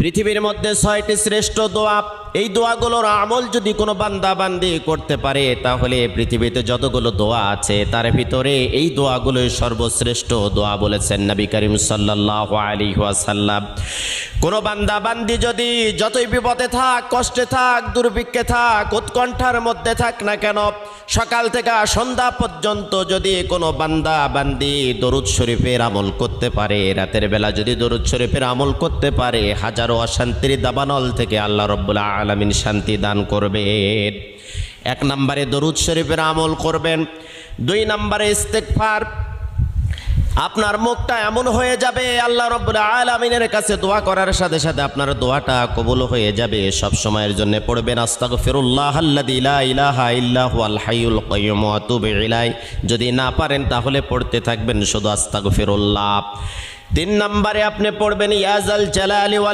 পৃথিবীর মধ্যে 6টি শ্রেষ্ঠ দোয়া, এই দোয়াগুলোর আমল যদি কোনো বান্দা বান্দি করতে পারে তাহলে পৃথিবীতে যতগুলো দোয়া আছে তার ভিতরে এই দোয়াগুলোই সর্বশ্রেষ্ঠ দোয়া বলেছেন নবী করিম সাল্লাল্লাহু আলাইহি ওয়াসাল্লাম। কোনো বান্দা বান্দি যদি যতই বিপদে থাক, কষ্টে থাক, দুর্ভিক্ষে থাক, উৎকণ্ঠার মধ্যে থাক না কেন, সকাল থেকে সন্ধ্যা পর্যন্ত যদি কোনো বান্দা বান্দি দরুদ শরীফের আমল করতে পারে, রাতের বেলা যদি দরুদ শরীফের আমল করতে পারে, হাজারো অশান্তির দাবানল থেকে আল্লাহ রাব্বুল আলামিন শান্তি দান করবেন। 1 নম্বরে দরুদ শরীফের আমল করবেন। 2 নম্বরে ইস্তেগফার। আপনার মুখটা এমন হয়ে যাবে আল্লাহ রাব্বুল আলামিনের কাছে দোয়া করার সাথে সাথে আপনার দোয়াটা কবুল হয়ে যাবে। সব সময়ের জন্য পড়বেন আস্তাগফিরুল্লাহাল্লাযী লা ইলাহা ইল্লা হুয়াল হাইয়ুল কাইয়্যুম ওয়া আতুবু ইলাইহি। যদি না পারেন তাহলে পড়তে থাকবেন শুধু আস্তাগফিরুল্লাহ। 3 নম্বরে আপনি পড়বেন ইয়া যাল জালালি ওয়াল